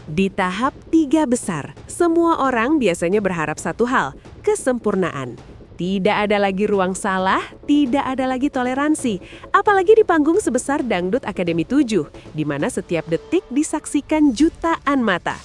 Di tahap 3 besar, semua orang biasanya berharap satu hal, kesempurnaan. Tidak ada lagi ruang salah, tidak ada lagi toleransi. Apalagi di panggung sebesar Dangdut Akademi 7, di mana setiap detik disaksikan jutaan mata.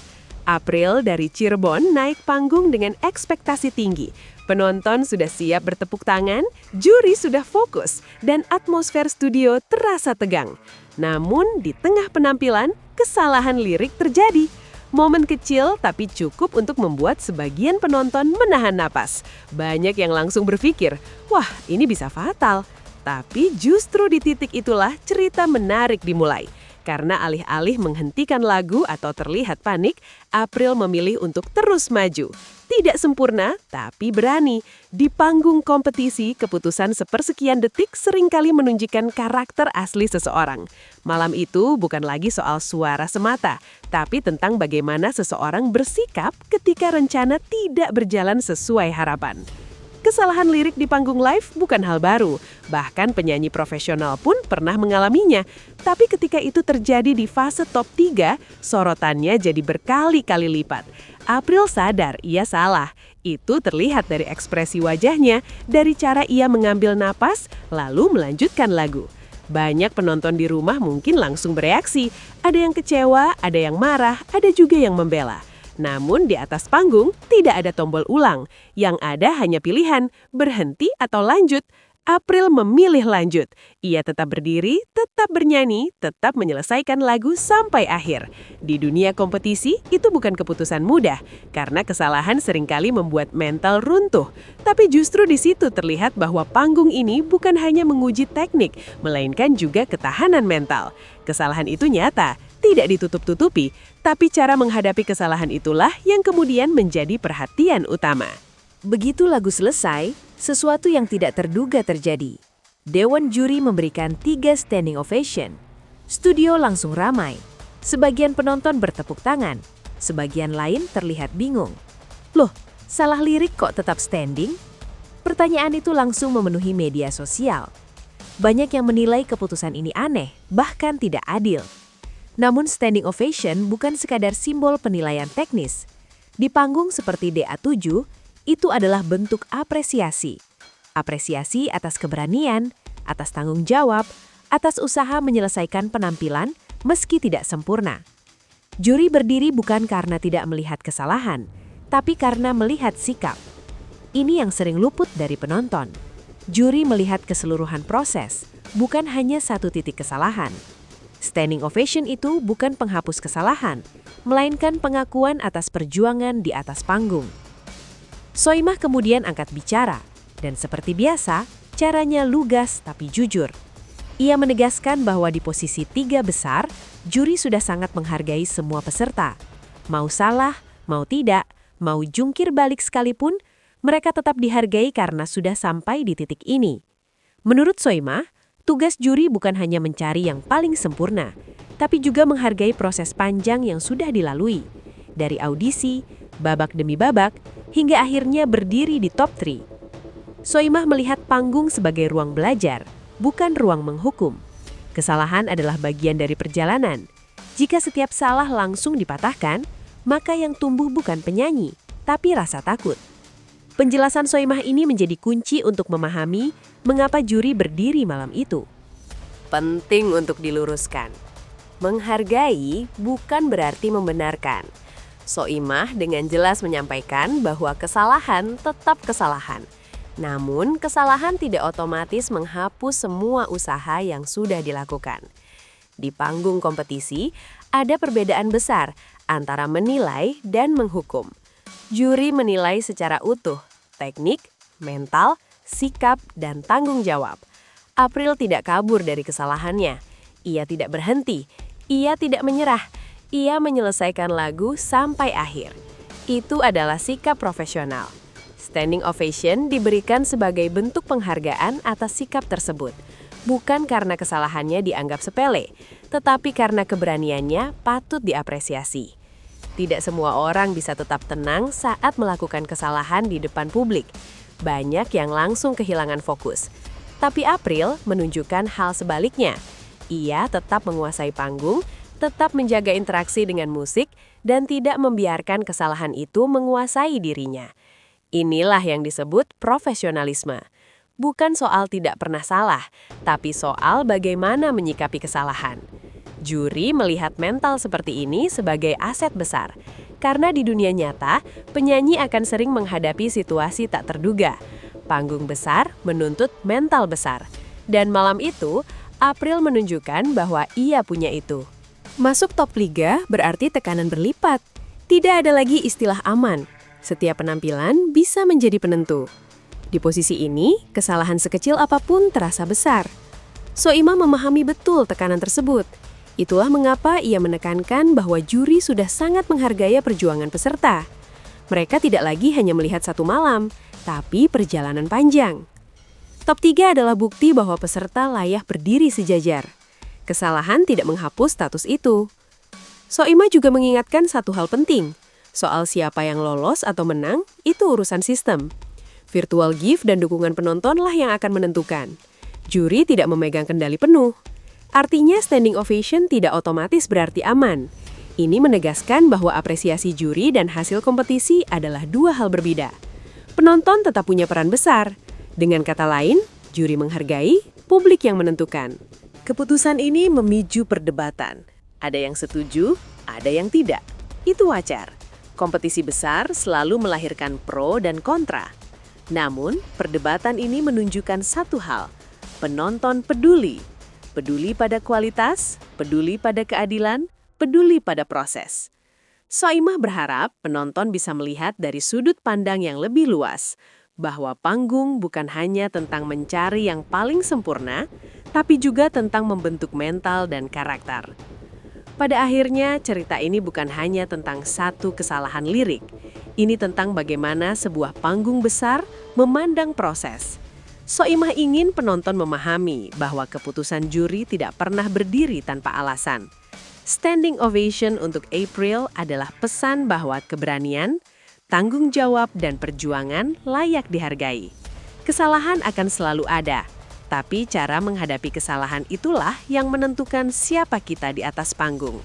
April dari Cirebon naik panggung dengan ekspektasi tinggi. Penonton sudah siap bertepuk tangan, juri sudah fokus, dan atmosfer studio terasa tegang. Namun, di tengah penampilan, kesalahan lirik terjadi. Momen kecil tapi cukup untuk membuat sebagian penonton menahan napas. Banyak yang langsung berpikir, wah ini bisa fatal. Tapi justru di titik itulah cerita menarik dimulai. Karena alih-alih menghentikan lagu atau terlihat panik, April memilih untuk terus maju. Tidak sempurna, tapi berani. Di panggung kompetisi, keputusan sepersekian detik seringkali menunjukkan karakter asli seseorang. Malam itu bukan lagi soal suara semata, tapi tentang bagaimana seseorang bersikap ketika rencana tidak berjalan sesuai harapan. Kesalahan lirik di panggung live bukan hal baru, bahkan penyanyi profesional pun pernah mengalaminya. Tapi ketika itu terjadi di fase top 3, sorotannya jadi berkali-kali lipat. April sadar ia salah. Itu terlihat dari ekspresi wajahnya, dari cara ia mengambil napas, lalu melanjutkan lagu. Banyak penonton di rumah mungkin langsung bereaksi. Ada yang kecewa, ada yang marah, ada juga yang membela. Namun di atas panggung tidak ada tombol ulang. Yang ada hanya pilihan, berhenti atau lanjut. April memilih lanjut. Ia tetap berdiri, tetap bernyanyi, tetap menyelesaikan lagu sampai akhir. Di dunia kompetisi, itu bukan keputusan mudah, karena kesalahan seringkali membuat mental runtuh. Tapi justru di situ terlihat bahwa panggung ini bukan hanya menguji teknik, melainkan juga ketahanan mental. Kesalahan itu nyata, tidak ditutup-tutupi, tapi cara menghadapi kesalahan itulah yang kemudian menjadi perhatian utama. Begitu lagu selesai, sesuatu yang tidak terduga terjadi. Dewan juri memberikan 3 standing ovation. Studio langsung ramai. Sebagian penonton bertepuk tangan, sebagian lain terlihat bingung. Loh, salah lirik kok tetap standing? Pertanyaan itu langsung memenuhi media sosial. Banyak yang menilai keputusan ini aneh, bahkan tidak adil. Namun standing ovation bukan sekadar simbol penilaian teknis. Di panggung seperti DA7, itu adalah bentuk apresiasi. Apresiasi atas keberanian, atas tanggung jawab, atas usaha menyelesaikan penampilan meski tidak sempurna. Juri berdiri bukan karena tidak melihat kesalahan, tapi karena melihat sikap. Ini yang sering luput dari penonton. Juri melihat keseluruhan proses, bukan hanya satu titik kesalahan. Standing ovation itu bukan penghapus kesalahan, melainkan pengakuan atas perjuangan di atas panggung. Soimah kemudian angkat bicara, dan seperti biasa, caranya lugas tapi jujur. Ia menegaskan bahwa di posisi 3 besar, juri sudah sangat menghargai semua peserta. Mau salah, mau tidak, mau jungkir balik sekalipun, mereka tetap dihargai karena sudah sampai di titik ini. Menurut Soimah, tugas juri bukan hanya mencari yang paling sempurna, tapi juga menghargai proses panjang yang sudah dilalui. Dari audisi, babak demi babak, hingga akhirnya berdiri di top 3. Soimah melihat panggung sebagai ruang belajar, bukan ruang menghukum. Kesalahan adalah bagian dari perjalanan. Jika setiap salah langsung dipatahkan, maka yang tumbuh bukan penyanyi, tapi rasa takut. Penjelasan Soimah ini menjadi kunci untuk memahami mengapa juri berdiri malam itu. Penting untuk diluruskan. Menghargai bukan berarti membenarkan. Soimah dengan jelas menyampaikan bahwa kesalahan tetap kesalahan. Namun, kesalahan tidak otomatis menghapus semua usaha yang sudah dilakukan. Di panggung kompetisi, ada perbedaan besar antara menilai dan menghukum. Juri menilai secara utuh, teknik, mental, sikap, dan tanggung jawab. April tidak kabur dari kesalahannya. Ia tidak berhenti. Ia tidak menyerah. Ia menyelesaikan lagu sampai akhir. Itu adalah sikap profesional. Standing ovation diberikan sebagai bentuk penghargaan atas sikap tersebut. Bukan karena kesalahannya dianggap sepele, tetapi karena keberaniannya patut diapresiasi. Tidak semua orang bisa tetap tenang saat melakukan kesalahan di depan publik. Banyak yang langsung kehilangan fokus. Tapi April menunjukkan hal sebaliknya. Ia tetap menguasai panggung, tetap menjaga interaksi dengan musik, dan tidak membiarkan kesalahan itu menguasai dirinya. Inilah yang disebut profesionalisme. Bukan soal tidak pernah salah, tapi soal bagaimana menyikapi kesalahan. Juri melihat mental seperti ini sebagai aset besar, karena di dunia nyata, penyanyi akan sering menghadapi situasi tak terduga. Panggung besar menuntut mental besar. Dan malam itu, April menunjukkan bahwa ia punya itu. Masuk top liga berarti tekanan berlipat. Tidak ada lagi istilah aman. Setiap penampilan bisa menjadi penentu. Di posisi ini, kesalahan sekecil apapun terasa besar. Soimah memahami betul tekanan tersebut. Itulah mengapa ia menekankan bahwa juri sudah sangat menghargai perjuangan peserta. Mereka tidak lagi hanya melihat satu malam, tapi perjalanan panjang. Top 3 adalah bukti bahwa peserta layak berdiri sejajar. Kesalahan tidak menghapus status itu. Soimah juga mengingatkan satu hal penting. Soal siapa yang lolos atau menang, itu urusan sistem. Virtual gift dan dukungan penontonlah yang akan menentukan. Juri tidak memegang kendali penuh. Artinya standing ovation tidak otomatis berarti aman. Ini menegaskan bahwa apresiasi juri dan hasil kompetisi adalah dua hal berbeda. Penonton tetap punya peran besar. Dengan kata lain, juri menghargai, publik yang menentukan. Keputusan ini memicu perdebatan. Ada yang setuju, ada yang tidak. Itu wajar. Kompetisi besar selalu melahirkan pro dan kontra. Namun, perdebatan ini menunjukkan satu hal. Penonton peduli. Peduli pada kualitas, peduli pada keadilan, peduli pada proses. Soimah berharap penonton bisa melihat dari sudut pandang yang lebih luas, bahwa panggung bukan hanya tentang mencari yang paling sempurna, tapi juga tentang membentuk mental dan karakter. Pada akhirnya, cerita ini bukan hanya tentang satu kesalahan lirik. Ini tentang bagaimana sebuah panggung besar memandang proses. Soimah ingin penonton memahami bahwa keputusan juri tidak pernah berdiri tanpa alasan. Standing ovation untuk April adalah pesan bahwa keberanian, tanggung jawab, dan perjuangan layak dihargai. Kesalahan akan selalu ada, tapi cara menghadapi kesalahan itulah yang menentukan siapa kita di atas panggung.